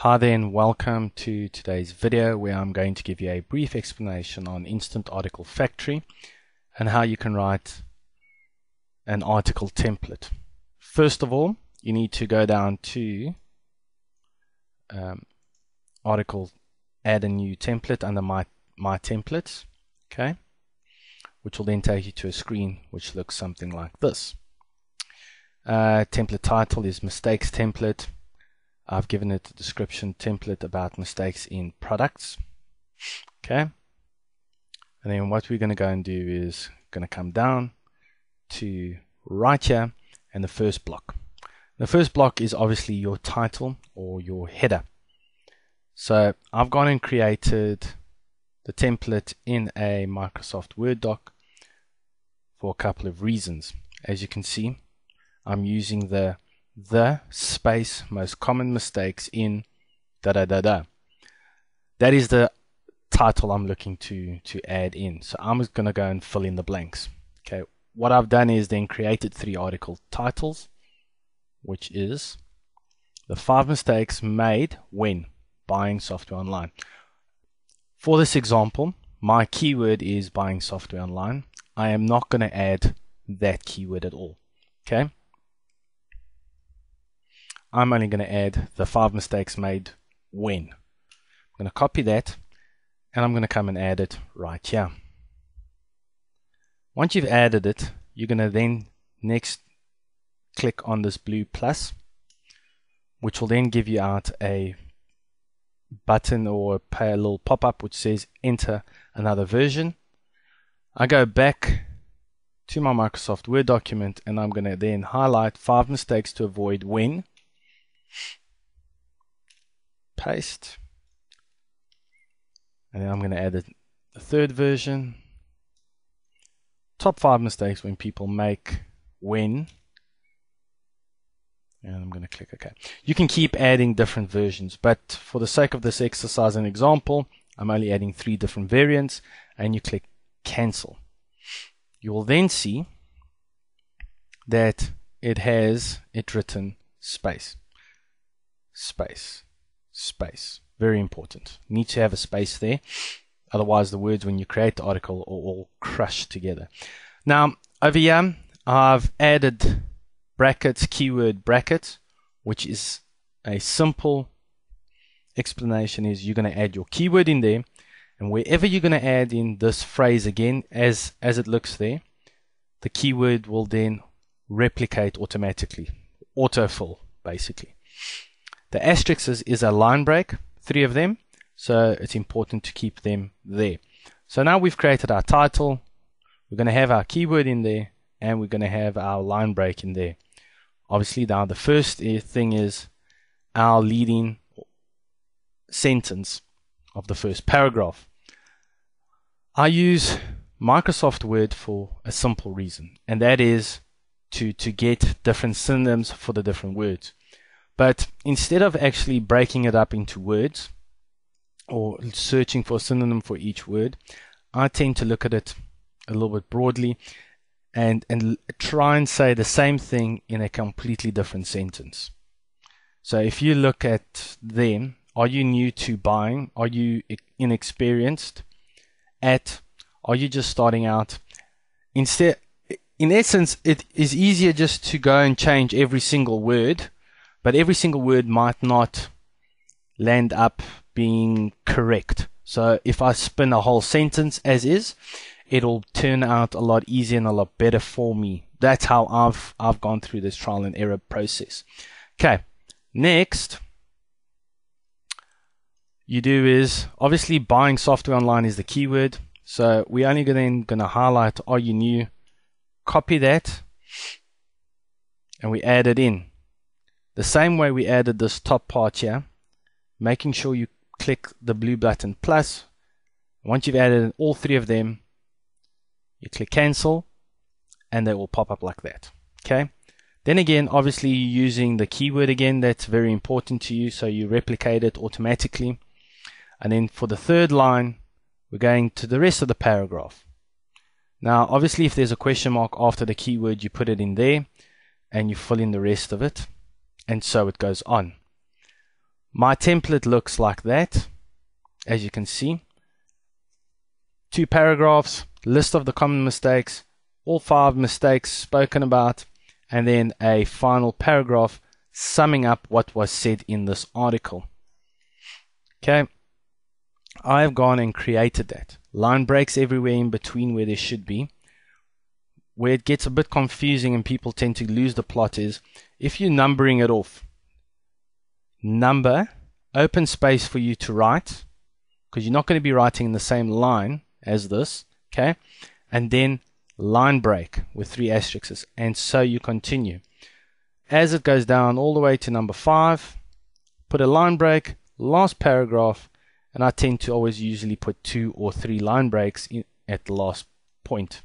Hi there and welcome to today's video where I'm going to give you a brief explanation on Instant Article Factory and how you can write an article template. First of all, you need to go down to article, add a new template under my templates, okay, which will then take you to a screen which looks something like this. Template title is mistakes template. I've given it a description template about mistakes in products. Okay. And then what we're going to go and do is going to come down to right here and the first block. The first block is obviously your title or your header. So I've gone and created the template in a Microsoft Word doc for a couple of reasons. As you can see, I'm using the space most common mistakes in That is the title I'm looking to add in. So I'm just going to go and fill in the blanks. Okay, what I've done is then created 3 article titles, which is the 5 mistakes made when buying software online. For this example, my keyword is buying software online. I am not going to add that keyword at all. Okay, I'm only going to add the 5 mistakes made when. I'm going to copy that and I'm going to come and add it right here. Once you've added it, you're going to then next click on this blue plus, which will then give you out a button or a little pop-up which says enter another version. I go back to my Microsoft Word document and I'm going to then highlight 5 mistakes to avoid when. Paste, and then I'm going to add the 3rd version. Top 5 mistakes when people make when, and I'm going to click OK. You can keep adding different versions, but for the sake of this exercise and example, I'm only adding 3 different variants, and you click cancel. You will then see that it has written space. Space. Very important. Need to have a space there. Otherwise, the words when you create the article are all crushed together. Now, over here, I've added brackets, keyword brackets, which is a simple explanation is you're going to add your keyword in there, and wherever you're going to add in this phrase again, as it looks there, the keyword will then replicate automatically, autofill, basically. The asterisks is a line break, 3 of them, so it's important to keep them there. So now we've created our title, we're going to have our keyword in there, and we're going to have our line break in there. Obviously now the first thing is our leading sentence of the first paragraph. I use Microsoft Word for a simple reason, and that is to get different synonyms for the different words. But instead of actually breaking it up into words or searching for a synonym for each word, I tend to look at it a little bit broadly and try and say the same thing in a completely different sentence. So if you look at them, are you new to buying? Are you inexperienced at? Are you just starting out? Instead, in essence, it is easier just to go and change every single word, but every single word might not land up being correct. So if I spin a whole sentence as is, it'll turn out a lot easier and a lot better for me. That's how I've gone through this trial and error process. Okay, next you do is obviously buying software online is the keyword. So we're only then going to highlight are you new, copy that, and we add it in. The same way we added this top part here, making sure you click the blue button plus. Once you've added all 3 of them, you click cancel and they will pop up like that. Okay. Then again, obviously you're using the keyword again, that's very important to you, so you replicate it automatically. And then for the 3rd line, we're going to the rest of the paragraph. Now obviously if there's a question mark after the keyword, you put it in there and you fill in the rest of it. And so it goes on. My template looks like that, as you can see. 2 paragraphs, list of the common mistakes, all 5 mistakes spoken about, and then a final paragraph summing up what was said in this article. Okay, I have gone and created that. Line breaks everywhere in between where there should be. Where it gets a bit confusing and people tend to lose the plot is if you're numbering it off. Number, open space for you to write, because you're not going to be writing in the same line as this, okay? And then line break with 3 asterisks, and so you continue. As it goes down all the way to number 5, put a line break, last paragraph, and I tend to always usually put 2 or 3 line breaks in at the last point.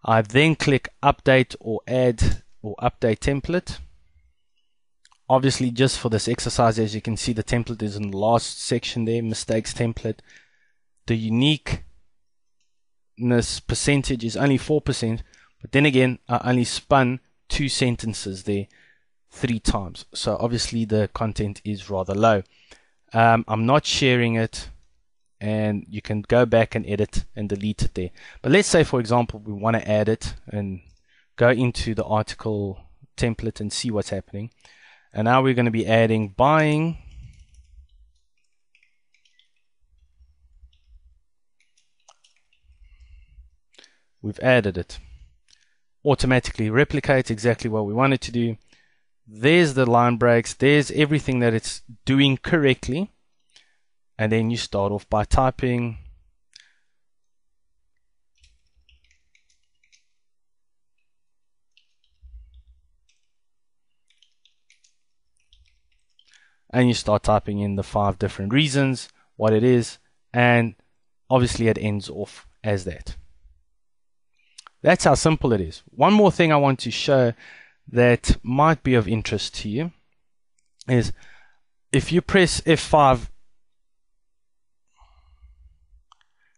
I then click update or add or update template. Obviously, just for this exercise, as you can see, the template is in the last section there, mistakes template. The uniqueness percentage is only 4%, but then again, I only spun 2 sentences there 3 times. So obviously the content is rather low. I'm not sharing it, and you can go back and edit and delete it there. But let's say, for example, we want to add it and go into the article template and see what's happening. And now we're going to be adding buying we've added it. Automatically replicate exactly what we want it to do. There's the line breaks, there's everything that it's doing correctly. And then you start off by typing and you start typing in the 5 different reasons, what it is, and obviously it ends off as that. That's how simple it is. One more thing I want to show that might be of interest to you is if you press F5,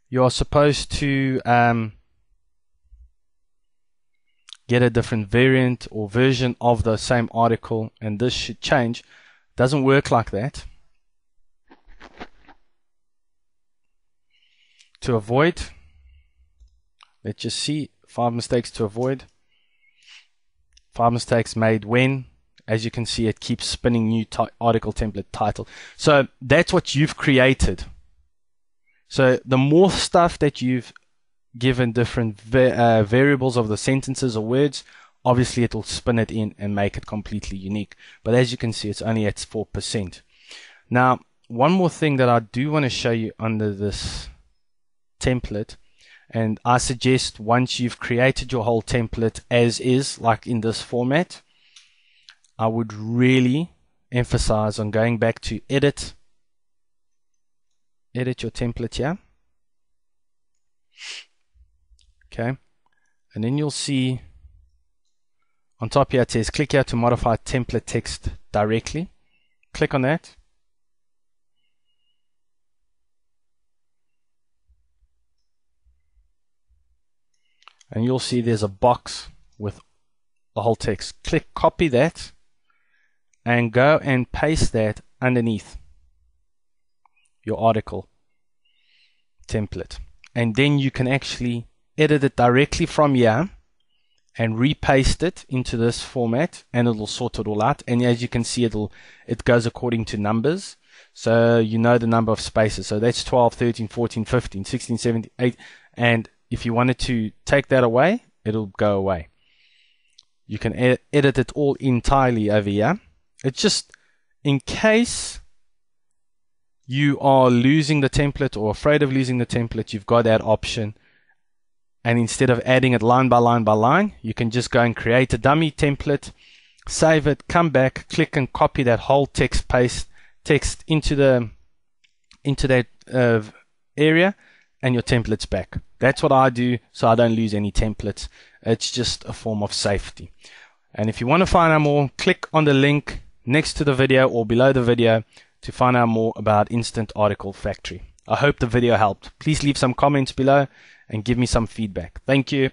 you are supposed to get a different variant or version of the same article, and this should change. Doesn't work like that. To avoid, let's just see 5 mistakes to avoid. 5 mistakes made when, as you can see, it keeps spinning new article template title. So that's what you've created. So the more stuff that you've given different variables of the sentences or words, obviously it will spin it in and make it completely unique. But as you can see, it's only at 4%. Now, one more thing that I do want to show you under this template, and I suggest once you've created your whole template as is, like in this format, I would really emphasize on going back to edit your template here. Okay, and then you'll see on top here it says click here to modify template text directly. Click on that. And you'll see there's a box with the whole text. Click copy that and go and paste that underneath your article template, and then you can actually edit it directly from here and repaste it into this format, and it'll sort it all out. And as you can see, it goes according to numbers, so you know the number of spaces. So that's 12, 13, 14, 15, 16, 17, 8, and if you wanted to take that away, it'll go away. You can edit it all entirely over here. It's just in case you are losing the template or afraid of losing the template, you've got that option. And instead of adding it line by line by line, you can just go and create a dummy template, save it, come back, click and copy that whole text, paste text into that area, and your template's back. That's what I do, so I don't lose any templates. It's just a form of safety. And if you want to find out more, click on the link next to the video or below the video to find out more about Instant Article Factory. I hope the video helped. Please leave some comments below and give me some feedback. Thank you.